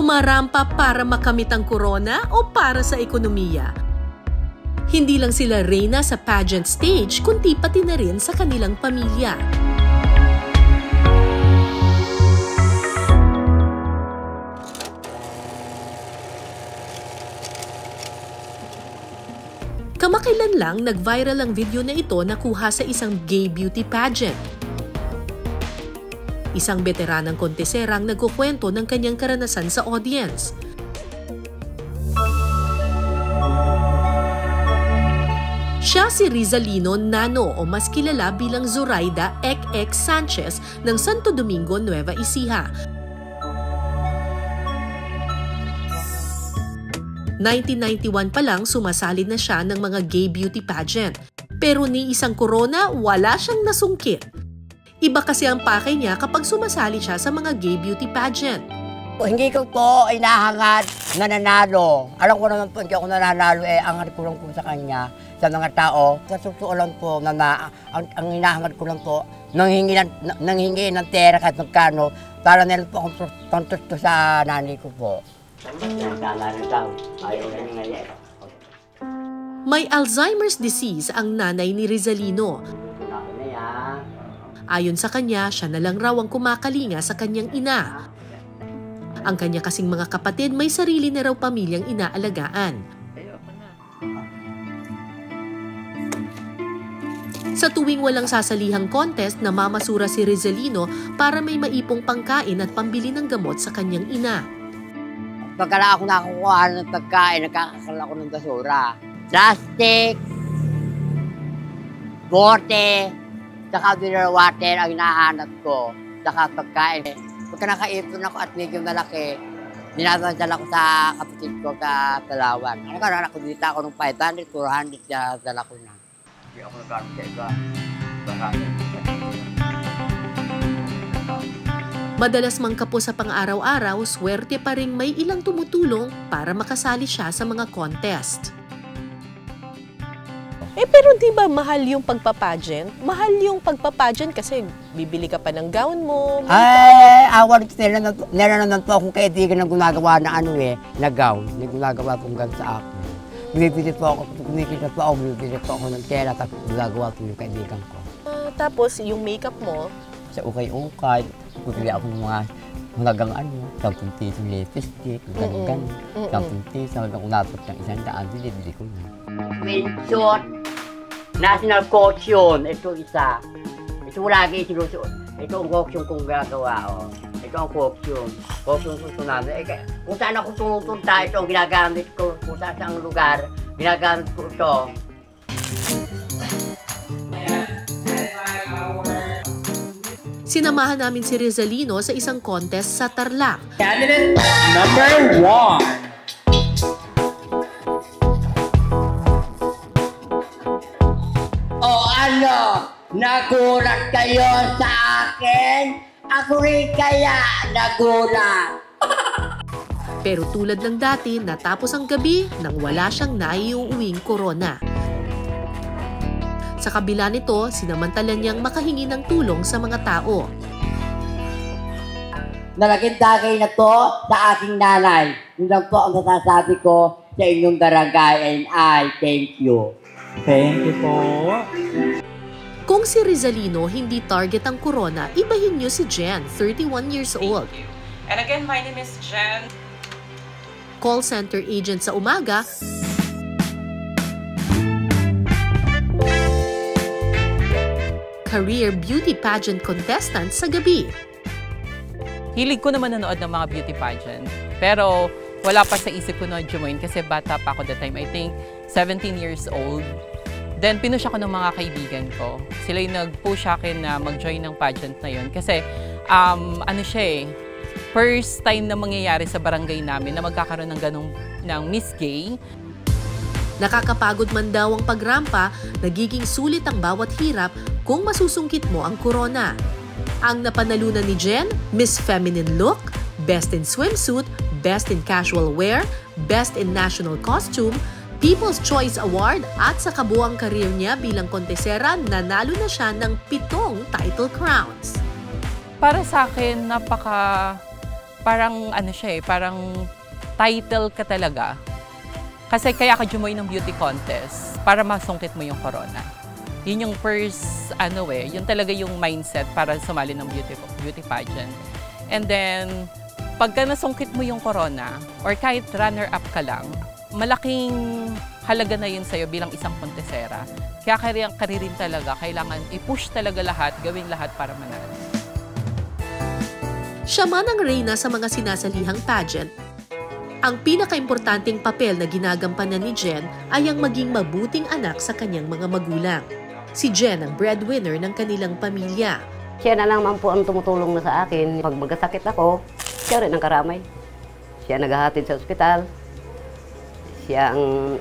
Rumarampa para makamit ang corona o para sa ekonomiya? Hindi lang sila reyna sa pageant stage, kundi pati na rin sa kanilang pamilya. Kamakailan lang nag-viral ang video na ito na kuha sa isang gay beauty pageant. Isang veteranang kontesera ang nagkukwento ng kanyang karanasan sa audience. Siya si Rizalino Nano o mas kilala bilang Zoraida XX Sanchez ng Santo Domingo, Nueva Ecija. 1991 pa lang sumasali na siya ng mga gay beauty pageant. Pero ni isang corona, wala siyang nasungkit. Iba kasi ang pakay niya kapag sumasali siya sa mga gay beauty pageant. Hindi ko po inahangad na nanalo. Alam ko naman po hindi ako nanalo, angat ko lang po sa kanya, sa mga tao. Sa totoo lang po, ang inahangad ko lang po, nanghingi ng pera kahit magkano, para nila po akong pantusto sa nanay ko po. May Alzheimer's disease ang nanay ni Rizalino. Ayon sa kanya, siya na lang raw ang kumakalinga sa kanyang ina. Ang kanya kasing mga kapatid may sarili na raw pamilyang inaalagaan. Sa tuwing walang sasalihang contest, namamasura si Rizalino para may maipong pangkain at pambili ng gamot sa kanyang ina. Pagkala ako nakakuha ng pagkain, nagkakasal ako ng basura. Plastic, bote, saka mineral water ang hinahanap ko, saka pagkain. Pagka nakaipon ako at medyo malaki, dinadala ko sa kapatid ko sa Palawan. Nakadito ako ng 500, 400, dala ko na. Hindi ako nagkaroon sa iba. Madalas mangkapo sa pang-araw-araw, swerte pa rin may ilang tumutulong para makasali siya sa mga contest. Pero di ba mahal yung pagpapageant? Mahal yung pagpapageant kasi bibili ka pa ng gown mo. Awan, meron naman po akong kaibigan na gumagawa na na gown. Na gumagawa pong gown sa akin. Bibili po ako, kumikita po ako, bibili po ako ng tela, tapos gumagawa po yung kaibigan ko. Tapos yung makeup mo? Sa ukay-ukay, bibili ako ng mga hanggang 10 piso lipstick, hanggang 10 piso, hanggang unabot ng 100, bibili ko na. Mention, national coach yun. Ito isa. Ito lagi sinusuot. Ito ang coach yung kung gagawa. Ito ang coach yun. Coach yung susunod. Kung saan ako tumupunta, ito ang ginagamit ko. Kung saan ang lugar, ginagamit ko ito. Sinamahan namin si Rizalino sa isang contest sa Tarlac. Candidate number 1. Nagulat kayo sa akin? Ako rin kaya nagulat. Pero tulad ng dati, natapos ang gabi nang wala siyang naiuuwing corona. Sa kabila nito, sinamantala niyang makahingi ng tulong sa mga tao. Malaking tagay na to sa aking nanay. Yun lang po ang nasasabi ko sa inyong barangay and I thank you. Thank you po. Kung si Rizalino hindi target ang corona, ibahin niyo si Jen, 31 years old. And again, my name is Jen. Call center agent sa umaga, career beauty pageant contestant sa gabi. Hilig ko naman nanood ng mga beauty pageant. Pero wala pa sa isip ko na join kasi bata pa ako that time. I think 17 years old. Then, pinush ako ng mga kaibigan ko. Sila yung nag-push akin na mag-join ng pageant na yun. Kasi, first time na mangyayari sa barangay namin na magkakaroon ng ganong ng Miss Gay. Nakakapagod man daw ang pagrampa, nagiging sulit ang bawat hirap kung masusungkit mo ang corona. Ang napanalunan ni Jen, Miss Feminine Look, Best in Swimsuit, Best in Casual Wear, Best in National Costume, People's Choice Award at sa kabuang karir niya bilang kontesera, nanalo na siya ng 7 title crowns. Para sa akin, parang ano siya parang title ka talaga. Kasi kaya ka jumoy ng beauty contest para masungkit mo yung corona. Yun yung first, yun talaga yung mindset para sumali ng beauty pageant. And then, pagka nasungkit mo yung corona, or kahit runner-up ka lang, malaking halaga na yun sa'yo bilang isang kontesera. Kaya rin talaga, kailangan i-push talaga lahat, gawin lahat para manalo. Siya man ang reyna sa mga sinasalihang pageant, ang pinakaimportanteng papel na ginagampanan ni Jen ay ang maging mabuting anak sa kanyang mga magulang. Si Jen ang breadwinner ng kanilang pamilya. Siya na naman po ang tumutulong na sa akin. Pag magkasakit ako, siya rin ang karamay. Siya naghahatid sa ospital. Siya ang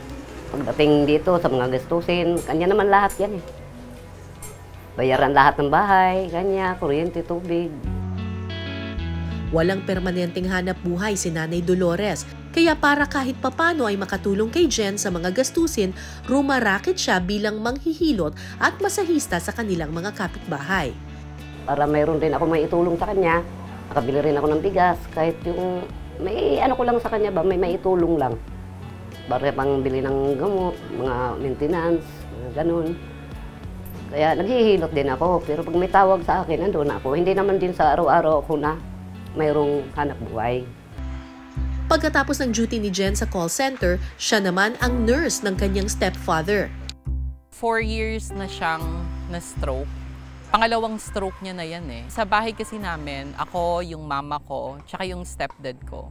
pagdating dito sa mga gastusin. Kanya naman lahat yan Bayaran lahat ng bahay, kanya, kuryente, tubig. Walang permanenteng hanap buhay si Nanay Dolores, kaya para kahit papano ay makatulong kay Jen sa mga gastusin, rumarakit siya bilang manghihilot at masahista sa kanilang mga kapitbahay. Para mayroon din ako may itulong sa kanya, nakabili rin ako ng bigas, kahit yung may ko lang sa kanya ba, may maitulong lang. Para pang bili ng gamot, mga maintenance, mga ganun. Kaya naghihilot din ako, pero pag may tawag sa akin, andun ako. Hindi naman din sa araw-araw ako na mayroong hanap buhay. Pagkatapos ng duty ni Jen sa call center, siya naman ang nurse ng kanyang stepfather. 4 years na siyang na-stroke. Pangalawang stroke niya na yan Sa bahay kasi namin, ako, yung mama ko, tsaka yung stepdad ko.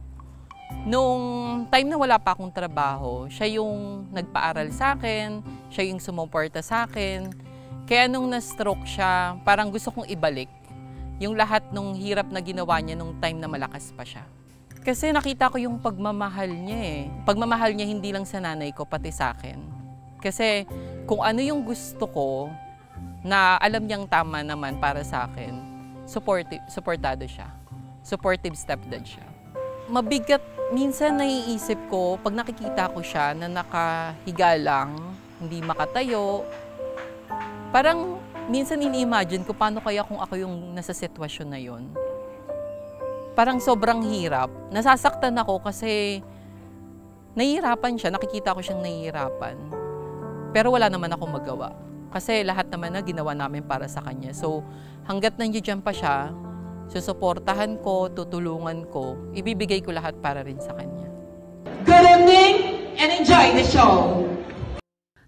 Nung time na wala pa akong trabaho, siya yung nagpaaral sa akin, siya yung sumuporta sa akin. Kaya nung na-stroke siya, parang gusto kong ibalik yung lahat nung hirap na ginawa niya nung time na malakas pa siya. Kasi nakita ko yung pagmamahal niya Pagmamahal niya hindi lang sa nanay ko, pati sa akin. Kasi kung ano yung gusto ko, na alam niyang tama naman para sa akin, supportado siya. Supportive stepdad siya. Mabigat, minsan naiisip ko, pag nakikita ko siya na nakahiga lang, hindi makatayo, parang minsan ini-imagine ko paano kaya kung ako yung nasa sitwasyon na yon. Parang sobrang hirap. Nasasaktan ako kasi nahihirapan siya. Nakikita ko siyang nahihirapan. Pero wala naman ako magawa. Kasi lahat naman na ginawa namin para sa kanya. So hanggat nandiyan pa siya, susuportahan ko, tutulungan ko, ibibigay ko lahat para rin sa kanya. Good evening and enjoy the show!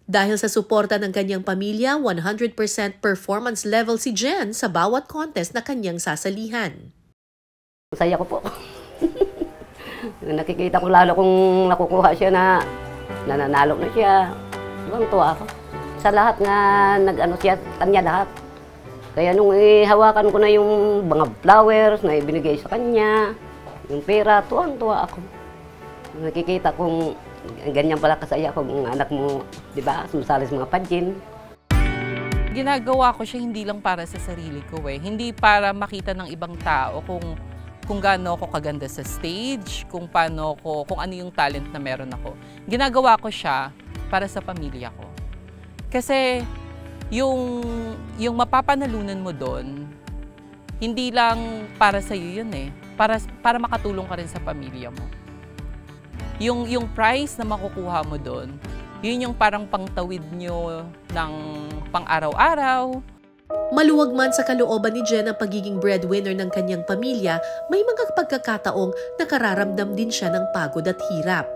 Dahil sa suporta ng kanyang pamilya, 100% performance level si Jen sa bawat contest na kanyang sasalihan. Masaya ko po. Nakikita ko lalo kung nakukuha siya na nananalo na siya. Ibang tuwa ako. Sa lahat nga siya, kanya lahat. Kaya nung hawakan ko na yung mga flowers na ibinigay sa kanya, yung pera, tuwang-tuwa ako. Nakikita kong ganyan pala kasaya kung anak mo, di ba, sumasali sa mga pageant. Ginagawa ko siya hindi lang para sa sarili ko Hindi para makita ng ibang tao kung gaano ako kaganda sa stage, kung ano yung talent na meron ako. Ginagawa ko siya para sa pamilya ko. Kasi yung mapapanalunan mo doon, hindi lang para sa iyo yun para makatulong ka rin sa pamilya mo. Yung prize na makukuha mo doon, yun yung parang pangtawid nyo ng pang-araw-araw. Maluwag man sa kalooban ni Jen ang pagiging breadwinner ng kanyang pamilya, may mga pagkakataong nakararamdam din siya ng pagod at hirap.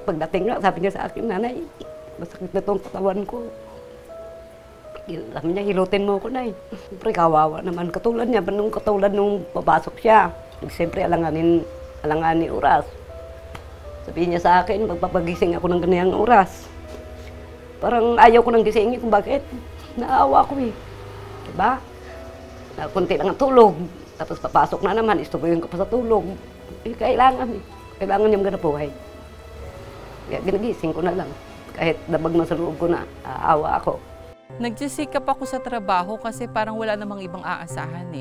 Pagdating na, sabi niya sa akin, nanay, masakit na itong katawan ko. Sabi niya, hilutin mo ko, nay. Siyempre, kawawa naman. Katulad niya, katulad nung papasok siya. Siyempre, alanganin oras. Sabihin niya sa akin, magpapagising ako ng ganiyang oras. Parang ayaw ko nang gisingin kung bakit. Naawa ko Diba? Na kunti lang ang tulog. Tapos papasok na naman, istubuhin ko pa sa tulog. Kailangan niyang ganap buhay. Kaya ginagising ko na lang. Kahit dabag na sa loob ko na, aawa ako. Nagsisikap ako sa trabaho kasi parang wala namang ibang aasahan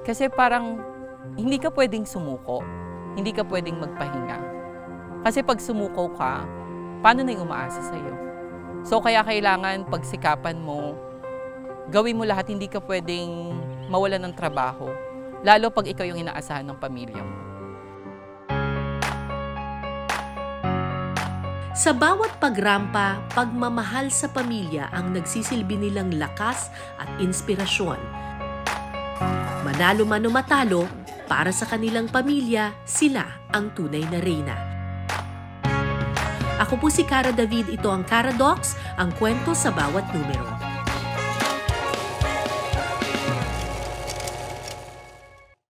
Kasi parang hindi ka pwedeng sumuko. Hindi ka pwedeng magpahinga. Kasi pag sumuko ka, paano na yung umaasa sa'yo? So kaya kailangan pagsikapan mo, gawin mo lahat, hindi ka pwedeng mawalan ng trabaho. Lalo pag ikaw yung inaasahan ng pamilya mo. Sa bawat pagrampa, pagmamahal sa pamilya ang nagsisilbi nilang lakas at inspirasyon. Manalo man o matalo, para sa kanilang pamilya, sila ang tunay na reyna. Ako po si Cara David, ito ang Cara Docs, ang kwento sa bawat numero.